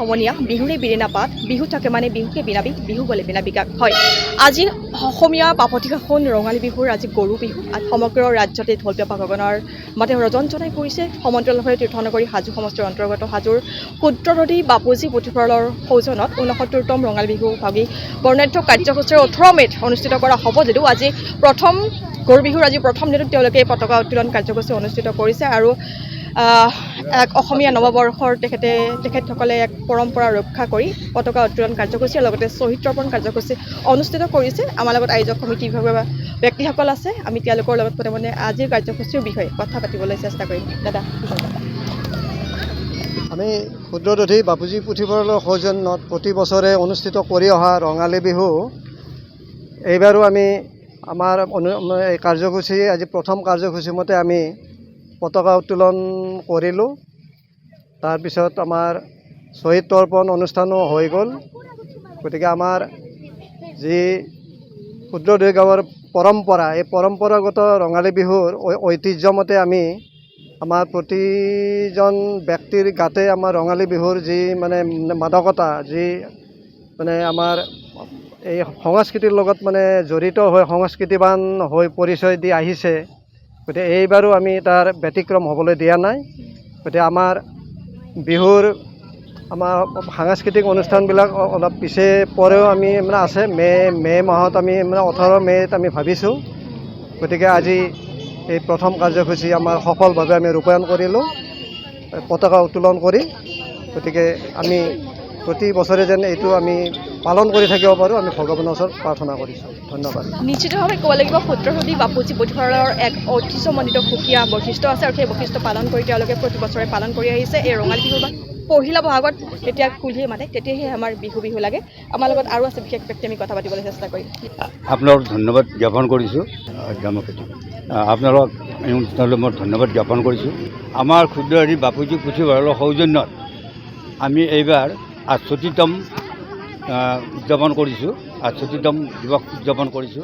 সমনীয়া বিহুৰে বিৰিণা পাত বিহু থাকে মানে বিহুকে বিনাবি বিহু বলে বিনা বিকাশ হয়। আজি অসমীয়া বাপতিসাহোন ৰঙালী বিহুৰ আজি গৰু বিহু সমগ্ৰ ৰাজ্যতে ঢোল পেঁপা গগনাৰ মাতে ৰজন জনাই পৰিছে। সমান্তৰালভাৱে তীৰ্থনগৰী হাজো সমষ্টিৰ অন্তৰ্গত হাজোৰ সূত্ৰনদী বাপুজী পুথিভঁৰালৰ সৌজন্যত ৬৯তম ৰঙালী বিহু ভাগি বৰ্ণাঢ্য কাৰ্যসূচীৰে ১৮ মে'ত অনুষ্ঠিত কৰা হ'ব যদিও আজি প্ৰথম গৰু বিহুৰ আজি প্ৰথম দিনত তেওঁলোকে পতাকা উত্তোলন কাৰ্যসূচী অনুষ্ঠিত কৰিছে আৰু এক অসমীয়া নৱবৰ্ষৰ তেখেতসকলে এক পৰম্পৰা ৰক্ষা কৰি পতাকা উত্তোলন কাৰ্যসূচীৰ লগতে শ্বহীদ তৰ্পণ কাৰ্যসূচী অনুষ্ঠিত কৰিছে। আমাৰ লগত আয়োজক সমিতি বিভাগৰ ব্যক্তিসকল আছে। আমি তেওঁলোকৰ লগত মানে আজিৰ কাৰ্যসূচীৰ বিষয়ে কথা পাতিবলৈ চেষ্টা কৰিম। দাদা, আমি সূত্ৰনদী বাপুজী পুথিভঁৰালৰ সৌজন্যত প্ৰতি বছৰে অনুষ্ঠিত কৰি অহা ৰঙালী বিহু এইবাৰো আমি আমাৰ এই কাৰ্যসূচী আজি প্ৰথম কাৰ্যসূচী মতে আমি পতাকা উত্তোলন কৰিলোঁ। তাৰপিছত আমাৰ শ্বহীদ তৰ্পণ অনুষ্ঠানো হৈ গ'ল। গতিকে আমাৰ যি সূত্ৰনদী গাঁৱৰ পৰম্পৰা, এই পৰম্পৰাগত ৰঙালী বিহুৰ ঐতিহ্যমতে আমি আমাৰ প্ৰতিজন ব্যক্তিৰ গাতে আমাৰ ৰঙালী বিহুৰ যি মানে মাদকতা, যি মানে আমাৰ এই সংস্কৃতিৰ লগত মানে জড়িত হৈ সংস্কৃতিবান হৈ পৰিচয় দি আহিছে। গতিকে এইবাৰো আমি তাৰ ব্যতিক্ৰম হ'বলৈ দিয়া নাই। গতিকে আমাৰ বিহুৰ আমাৰ সাংস্কৃতিক অনুষ্ঠানবিলাক অলপ পিছে পৰেও আমি মানে আছে। মে' মাহত আমি মানে 18 মে'ত আমি ভাবিছোঁ। গতিকে আজি এই প্ৰথম কাৰ্যসূচী আমাৰ সফলভাৱে আমি ৰূপায়ণ কৰিলোঁ পতাকা উত্তোলন কৰি। গতিকে আমি প্ৰতি বছৰে যেন এইটো আমি পালন কৰি থাকিব পাৰোঁ, আমি ভগৱানৰ ওচৰত প্ৰাৰ্থনা কৰিছোঁ। ধন্যবাদ। নিশ্চিতভাৱে ক'ব লাগিব সূত্ৰনদী বাপুজী পুথিভঁৰালৰ এক ঐতিহ্যমণ্ডিত সুকীয়া বৈশিষ্ট্য আছে আৰু সেই বৈশিষ্ট্য পালন কৰি তেওঁলোকে প্ৰতি বছৰে পালন কৰি আহিছে। এই ৰঙালী বিহু বা পহিলা বহাগত যেতিয়া কুলিয়ে মাতে তেতিয়াহে আমাৰ বিহু লাগে। আমাৰ লগত আৰু আছে বিশেষ ব্যক্তি, আমি কথা পাতিবলৈ চেষ্টা কৰিম। আপোনালোক ধন্যবাদ জ্ঞাপন কৰিছোঁ। আপোনালোক এই অনুষ্ঠানলৈ মই ধন্যবাদ জ্ঞাপন কৰিছোঁ। আমাৰ সূত্ৰনদী বাপুজী পুথিভঁৰালৰ সৌজন্যত আমি এইবাৰ ৬৮তম উদযাপন কৰিছোঁ, ৬৮তম দিৱস উদযাপন কৰিছোঁ।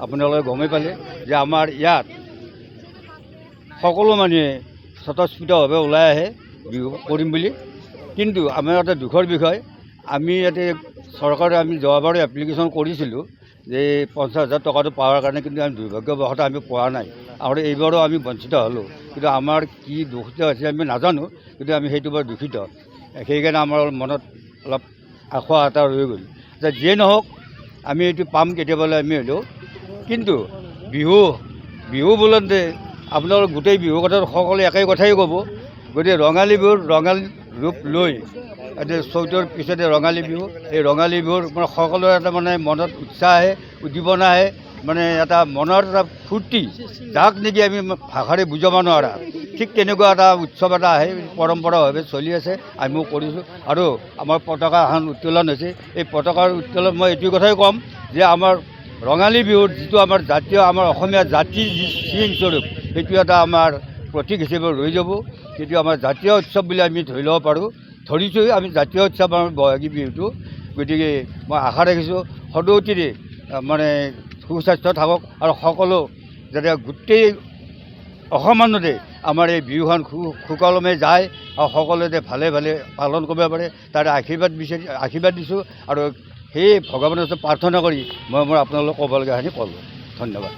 আপোনালোকে গমেই পালে যে আমাৰ ইয়াত সকলো মানুহে স্বতঃস্ফূৰ্তভাৱে ওলাই আহে বিহু কৰিম বুলি। কিন্তু আমাৰ এটা দুখৰ বিষয়, আমি ইয়াতে চৰকাৰে আমি যোৱাবাৰো এপ্লিকেশ্যন কৰিছিলোঁ যে ৫০,০০০ টকাটো পোৱাৰ কাৰণে, কিন্তু আমি দুৰ্ভাগ্যবশতঃ আমি পোৱা নাই আৰু এইবাৰো আমি বঞ্চিত হ'লোঁ। কিন্তু আমাৰ কি দূষিত হৈছে আমি নাজানো, কিন্তু আমি সেইটো বৰ দূষিত। সেইকাৰণে আমাৰ মনত অলপ আশা এটা ৰৈ গ'ল যে যিয়ে নহওক আমি এইটো পাম কেতিয়াবালৈ আমি হ'লেও। কিন্তু বিহু বোলতে আপোনালোক গোটেই বিহু কথাত সকলোৱে একেই কথাই ক'ব। গতিকে ৰঙালী বিহুৰ ৰঙালী ৰূপ লৈ এতিয়া চ'তৰ পিছতে ৰঙালী বিহু, এই ৰঙালী বিহুৰ মানে সকলোৰে এটা মানে মনত উৎসাহ আহে, উদ্দীপনা আহে, মানে এটা মনৰ এটা ফূৰ্তি, যাক নেকি আমি ভাষাৰে বুজাব নোৱাৰা। ঠিক তেনেকুৱা এটা উৎসৱ এটা আহে, পৰম্পৰাভাৱে চলি আছে, আমিও কৰিছোঁ। আৰু আমাৰ পতাকা এখন উত্তোলন হৈছে। এই পতাকাৰ উত্তোলন মই এইটো কথাই ক'ম যে আমাৰ ৰঙালী বিহুৰ যিটো আমাৰ জাতীয়, আমাৰ অসমীয়া জাতিৰ যি চিন-স্বৰূপ, সেইটো এটা আমাৰ প্ৰতীক হিচাপে ৰৈ যাব। সেইটো আমাৰ জাতীয় উৎসৱ বুলি আমি ধৰি ল'ব পাৰোঁ, ধৰিছোঁ। আমি জাতীয় উৎসৱ আমাৰ বহাগী বিহুটো। গতিকে মই আশা ৰাখিছোঁ সদৌতিৰে মানে সুস্বাস্থ্য থাকক আৰু সকলো যাতে গোটেই অসমখনতে আমাৰ এই বিহুখন সুকলমে যায় আৰু সকলোৱে ভালে পালন কৰিব পাৰে, তাৰে আশীৰ্বাদ দিছোঁ। আৰু সেই ভগৱানৰ ওচৰত প্ৰাৰ্থনা কৰি মই আপোনালোকক ক'বলগীয়াখিনি ক'লোঁ। ধন্যবাদ।